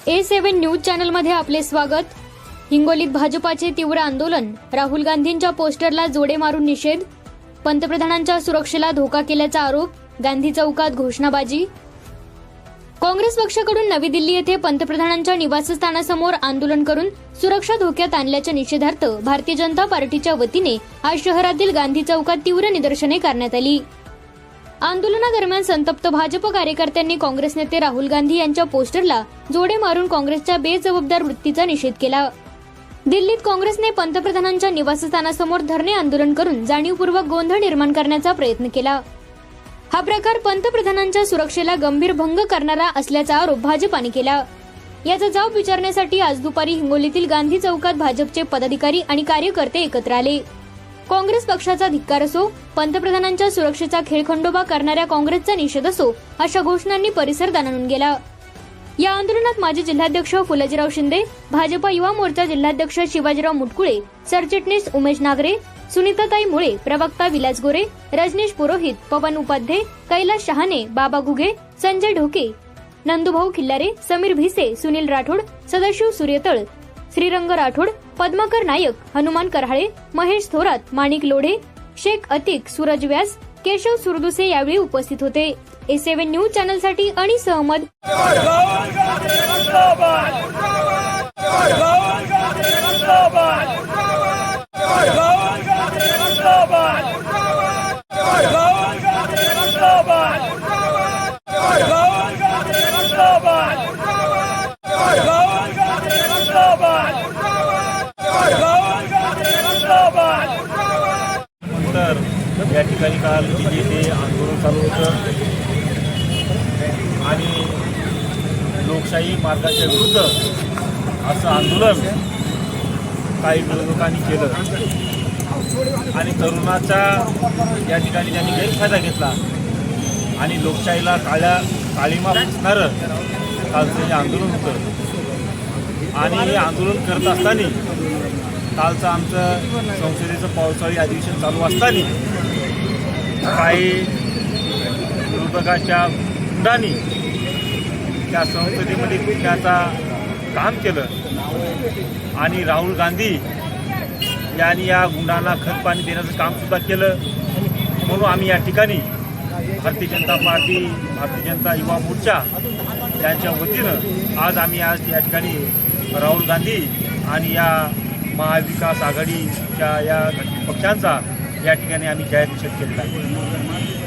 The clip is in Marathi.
A7 न्यूज चॅनलमध्ये आपले स्वागत। हिंगोलीत भाजपाचे तीव्र आंदोलन, राहुल गांधींच्या पोस्टरला जोडे मारून निषेध, पंतप्रधानांच्या सुरक्षेला धोका केल्याचा आरोप, गांधी चौकात घोषणाबाजी। काँग्रेस पक्षाकडून नवी दिल्ली येथे पंतप्रधानांच्या निवासस्थानासमोर आंदोलन करून सुरक्षा धोक्यात आणल्याच्या निषेधार्थ भारतीय जनता पार्टीच्या वतीने आज शहरातील गांधी चौकात तीव्र निदर्शने करण्यात आली। आंदोलनादरम्यान संतप्त भाजप कार्यकर्त्यांनी काँग्रेस नेते राहुल गांधी यांच्या पोस्टरला जोडे मारून काँग्रेसच्या बेजबाबदार वृत्तीचा निषेध केला। दिल्लीत काँग्रेसने पंतप्रधानांच्या निवासस्थानासमोर धरणे आंदोलन करून जाणीवपूर्वक गोंधळ निर्माण करण्याचा प्रयत्न केला। हा प्रकार पंतप्रधानांच्या सुरक्षेला गंभीर भंग करणारा असल्याचा आरोप भाजपाने केला। याचा जाब विचारण्यासाठी आज दुपारी हिंगोलीतील गांधी चौकात भाजपचे पदाधिकारी आणि कार्यकर्ते एकत्र आले। काँग्रेस पक्षाचा धिक्कार असो, पंतप्रधानांच्या सुरक्षेचा खेळखंडोबा करणाऱ्या काँग्रेसचा निषेध असो, अशा घोषणांनी परिसर दणाणून गेला। या आंदोलनात माजी जिल्हाध्यक्ष फुलजीराव शिंदे, भाजपा युवा मोर्चा जिल्हाध्यक्ष शिवाजीराव मुटकुळे, सरचिटणीस उमेश नागरे, सुनीताताई मुळे, प्रवक्ता विलास गोरे, रजनीश पुरोहित, पवन उपाध्ये, कैलास शहाणे, बाबा घुगे, संजय ढोके, नंदुभाऊ खिल्लारे, समीर भिसे, सुनील राठोड, सदाशिव सूर्यतळ, श्रीरंग राठोड, पद्माकर नायक, हनुमान करहाळे, महेश थोरात, माणिक लोढे, शेख अतिक, सूरज व्यास, केशव सुरदुसे यावेळी उपस्थित होते। A7 news चॅनलसाठी Anees Ahmad. तर या ठिकाणी काल जे आंदोलन चालू होतं आणि लोकशाही मार्गाच्या विरुद्ध असं आंदोलन काही विरोधकांनी केलं आणि तरुणाचा या ठिकाणी त्यांनी गैरफायदा घेतला आणि लोकशाहीला काळीमा फुसणारं कालचं हे आंदोलन होतं। आणि हे आंदोलन करत असताना कालचं आमचं संसदेचं पावसाळी अधिवेशन चालू असताना काही विरोधकाच्या गुंडांनी त्या संसदेमध्ये घुसण्याचा काम केलं आणि राहुल गांधी यांनी या गुंडांना खतपाणी देण्याचं कामसुद्धा केलं। म्हणून आम्ही या ठिकाणी भारतीय जनता पार्टी, भारतीय जनता युवा मोर्चा यांच्या वतीनं आज या ठिकाणी राहुल गांधी आणि या महाविकास आघाडीच्या या पक्षांचा या ठिकाणी आम्ही जाहीर निषेध केलेला आहे।